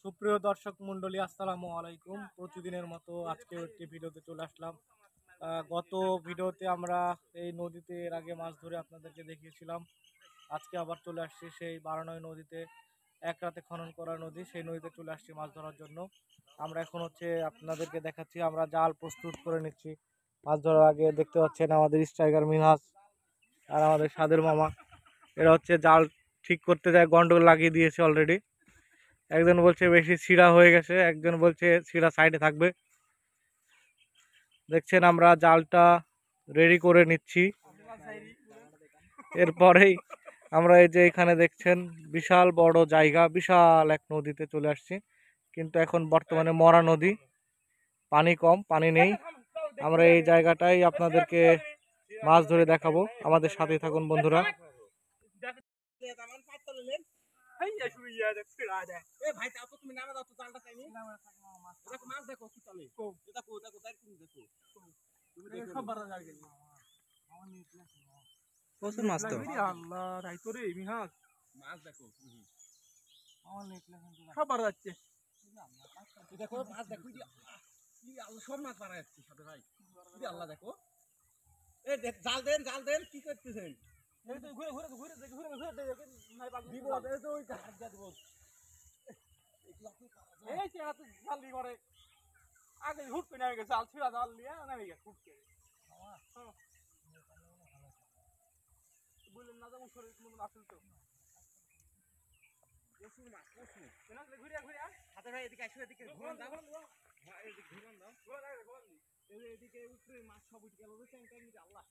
সুপ্রিয় দর্শক মন্ডলী, আসসালামু আলাইকুম। প্রতিদিনের মতো আজকেও একটি ভিডিওতে চলে আসলাম। গত ভিডিওতে আমরা এই নদীতে এর আগে মাছ ধরে আপনাদেরকে দেখিয়েছিলাম। আজকে আবার চলে আসছি সেই বারানয় নদীতে, এক রাতে খনন করা নদী, সেই নদীতে চলে আসছি মাছ ধরার জন্য। আমরা এখন আপনাদেরকে দেখাচ্ছি, আমরা জাল প্রস্তুত করে নিচ্ছি মাছ ধরার আগে। দেখতে পাচ্ছেন আমাদের স্ট্রাইকার মিনহাজ আর আমাদের সাদের মামা, এরা জাল ঠিক করতে যায়, গন্ডগোল লাগিয়ে দিয়েছে অলরেডি। একজন বলছে বেশি ছিঁড়া হয়ে গেছে, একজন বলছে ছিঁড়া সাইডে থাকবে। দেখছেন আমরা জালটা রেডি করে নিচ্ছি। এরপরেই আমরা এই যে এখানে দেখছেন বিশাল বড় জায়গা, বিশাল এক নদীতে চলে আসছি। কিন্তু এখন বর্তমানে মরা নদী, পানি কম, পানি নেই। আমরা এই জায়গাটাই আপনাদেরকে মাছ ধরে দেখাবো, আমাদের সাথে থাকুন বন্ধুরা। প্রচুর মাছ তো সব বাড়া যাচ্ছে। দেখো মাছ দেখো, সব মাছ বাড়া যাচ্ছে সাথে ভাই। আল্লাহ দেখো, জাল দেন কি করতেছেন? আগে হুট করে নেমে গেছে, জাল ছিঁড়া জাল নিয়ে নেমে গেছে হুট করে। বললেন না যেমন শরীর মতন আসল তো ঘুরে ঘুরে হাতে ভাই এদিকে আসো, এদিকে ঘুরান দাও, এদিকে ঘুরান দাও, এদিকে উঠে মাছ সব উঠে গেল। আল্লাহ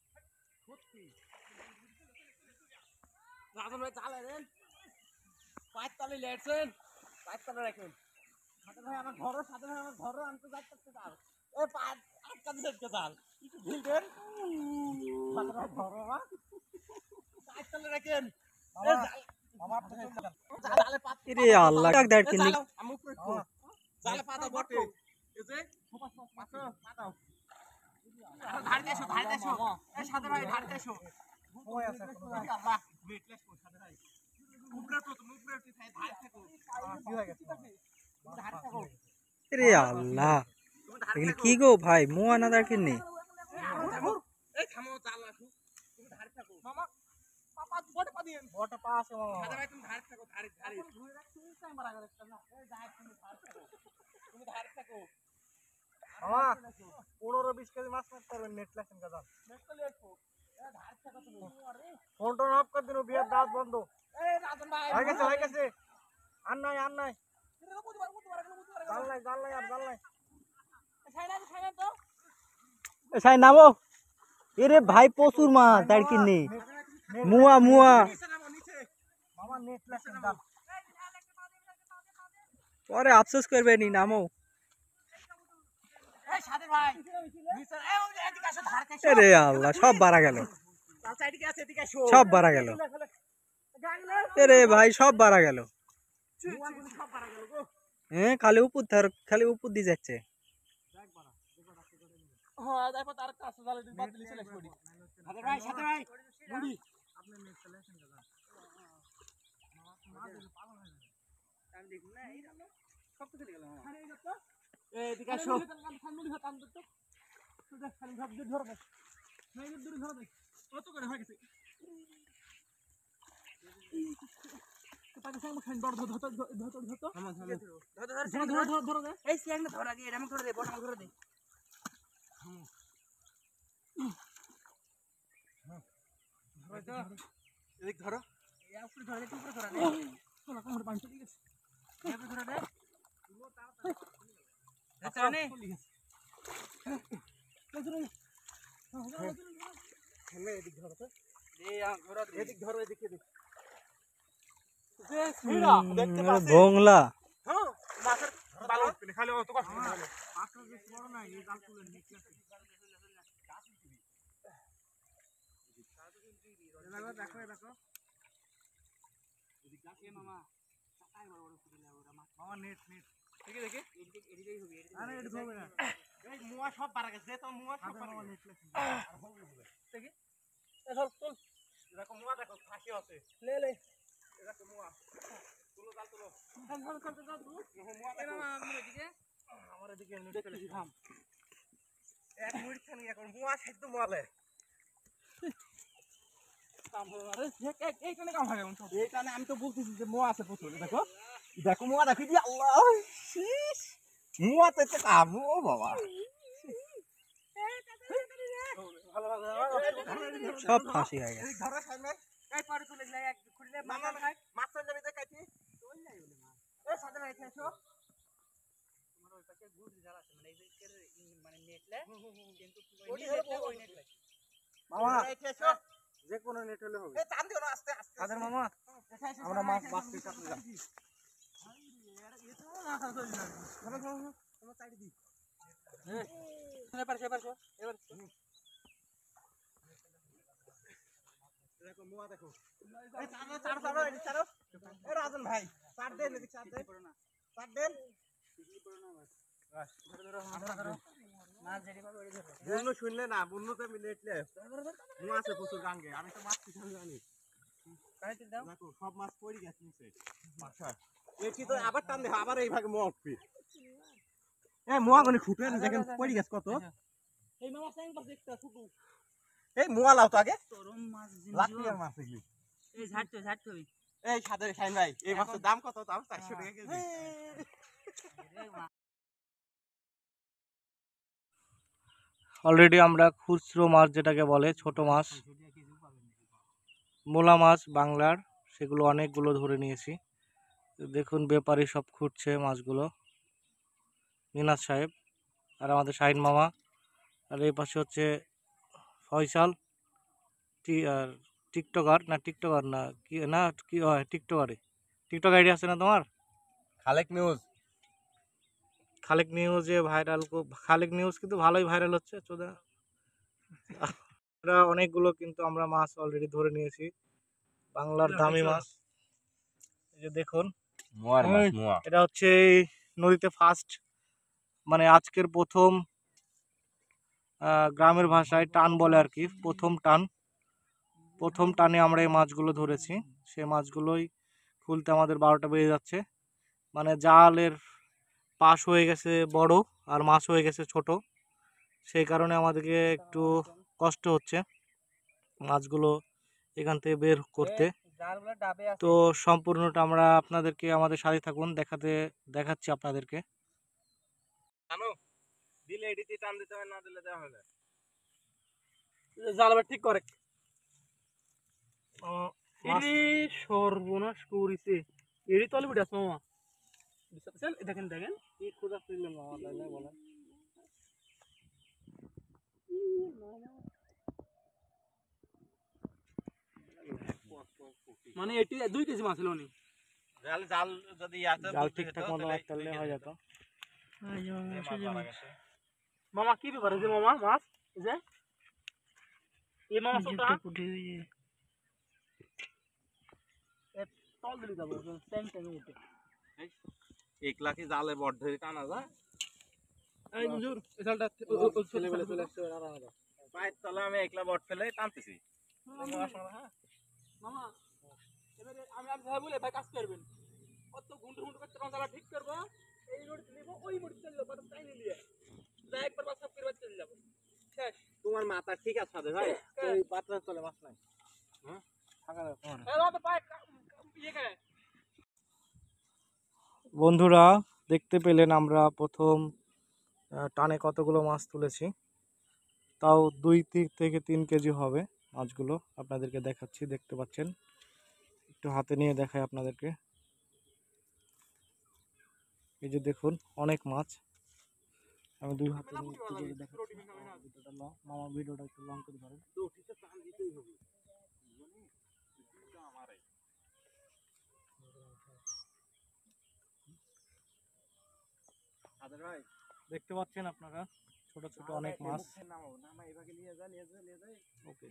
সত্যি রাজন ভাই জাল দেন, পাঁচ তালে লেটছেন, পাঁচ তালে রাখুন। সাথে ভাই আমার ঘরও আনতে যাচ্ছে জাল। এ পাঁচ আটকা দিচ্ছে জাল, কিছু ভিড়বেন ঘরও পাঁচ তালে রাখেন। আল্লাহ জালে পাতা বটে, ধারে এসো, সাথে ভাই ধারে এসো। আল্লাহ আল্লাহ কি গো ভাই, মুয়া না দেখেন নি? মামা 15-20 কেজি মাছ মারতে পারবেন, নেট লাগছেন কাদা। ফোনটা অফ করে দিন, বিয়ের দাঁত বন্ধ হয়ে গেছে। আর নাই জাল নাই সাই নামো। এরে ভাই প্রচুর মাছ দেখেন নি, মুয়া মামা নেট লাগছেন জাল। পরে আফসোস করবে নি, নামো। আরে আল্লাহ, সব বাড়া গেল, সব বাড়া গেল। আরে ভাই সব বাড়া গেল। হ্যাঁ, খালি উপর দিয়ে যাচ্ছে। ভোংলা সব বাড়া গেছে, মুয়া সব বাড়া গেছে। দেখো মুয়া, দেখো ফাঁসি আছে, দেখো মুয়া। আমার এদিকে এক মিনিট খানি এখন মোয়া সেদ্ধ মোয়ালে এইখানে আমি তো বলতেছি যে মোয়া আছে প্রচুর দেখো দেখো মোয়া দেখি দি আল্লাহ মোয়া তো একটা কাম ও বাবা সব ফাঁসি হয়ে গেছে। ধরো সামনে এই পারে চলে যায় এক খুললে মামা খায় মাছ চলে যাবে দেখাইছি চলে যায় বলে মাছ এই সাদা রাখে এসো তোমার ওই পাশে গুড জাল আছে মানে এই যে মানে নেটলে কিন্তু ওই নেটলে মামা রাখে এসো যে কোনো নেট হলে হবে। এই টান দিও না আস্তে আস্তে কাদের মামা আমরা মাছ বাছতে সাথে যাই। তোমার সাইড দি এবার দেখো মোয়া দেখো এই ছাড়ো এই ছাড়ো এই রাজন ভাই ছাড় দেন এদিক ছাড় দেন ছাড় দেন মাছ যেটি পাবে ওই ধরো বুনো শুনলে না বুনোতে মিলেটলে মোয়া আছে প্রচুর গাঙ্গে আমি তো মাছ কিছু জানি কাইতে দাও দেখো সব মাছ পড়ে গেছে নিচে আচ্ছা এটি তো আবার টান দেখো আবার এই ভাগে মোয়া উঠবে এই মোয়া গনি ফুটে দেখেন পড়ে গেছে কত এই মাছ সাইন পাশে একটা ফুটু এই মোয়া লাও তো আগে চরম মাছ লাঠিয়ার মাছ এগুলি এই ঝাড়তে হবে এই সাদের খাইন ভাই এই মাছের দাম কত দাম 400 টাকা কেজি অলরেডি আমরা খুচরো মাছ যেটাকে বলে ছোট মাছ, মোলা মাছ বাংলার, সেগুলো অনেকগুলো ধরে নিয়েছি। দেখুন ব্যাপারী সব খুঁজছে মাছগুলো, মিনাজ সাহেব আর আমাদের শাহিন মামা, আর এই পাশে হচ্ছে ফয়সাল আর টিকটকার না কি না কি হয় টিকটক আইডি আছে না তোমার? খালেক নিউজে ভাইরাল, খালেক নিউজ কিন্তু ভালোই ভাইরাল হচ্ছে। চোদা আমরা অনেকগুলো কিন্তু আমরা মাছ অলরেডি ধরে নিয়েছি, বাংলার দামি মাছ। এই যে দেখুন এটা হচ্ছে এই নদীতে ফার্স্ট, মানে আজকের প্রথম, গ্রামের ভাষায় টান বলে আর কি, প্রথম টানে আমরা এই মাছগুলো ধরেছি। সে মাছগুলোই খুলতে আমাদের 12টা বেজে যাচ্ছে, মানে জালের পাশ হয়ে গেছে বড় আর মাছ হয়ে গেছে ছোট, সেই কারণে আমাদেরকে একটু কষ্ট হচ্ছে মাছগুলো এখান থেকে বের করতে। তো সম্পূর্ণটা আমরা আপনাদেরকে, আমাদের সাথে থাকুন, দেখাচ্ছি আপনাদেরকে। জানো দিলে এডিতে টান দিতে হয়, না দিলে দেওয়া হবে না। জাল ঠিক করে এরি সর্বনাশ করিছে এরি তলে বিটাস মামা দেখেন কি খোঁজা ফিরলেন মামা, তাইলে বলেন। মানে এটি 2 কেজি মাছ ছিল নি জাল যদি আছে জাল ঠিকঠাক মতো রাখলে হয়ে যেত। মামা কি ব্যাপার যে মামা মাছ যে এই মামা ছোটা তল দিলি যাবো ট্যাং উঠে একলা কি জালে বড় ধরে টানা যায়? এই মঞ্জুর এই জালটা ছেলে বলে চলে আসছে ওরা আলাদা। পায়ের তলে আমি একলা বড় ফেলে টানতেছি। মামা এবারে আমি ভাই বলে ভাই কাজ করবেন, কত গুন্ডু করতে জালা ঠিক করবো, এই রোড নিব ওই মোড় চলে যাবো, তাই নিয়ে যা একবার বাস করে বাচ্চা চলে যাবো শেষ। তোমার মাথা ঠিক আছে সাথে ভাই, ওই পাত্রের তলে মাছ নাই, হ্যাঁ থাকা যাবে তোমার। বন্ধুরা দেখতে পেলেন আমরা প্রথম টানে কতগুলো মাছ তুলেছি, তাও 2 থেকে 3 কেজি হবে মাছগুলো। আপনাদেরকে দেখাচ্ছি, দেখতে পাচ্ছেন, একটু হাতে নিয়ে দেখাই আপনাদেরকে। এই যে দেখুন অনেক মাছ, আমি 2 হাতে নিয়ে দেখাচ্ছি। মামা ভিডিওটা একটু লং করে ধরেন। দেখতে পাচ্ছেন আপনারা ছোট ছোট অনেক মাছ। ওকে।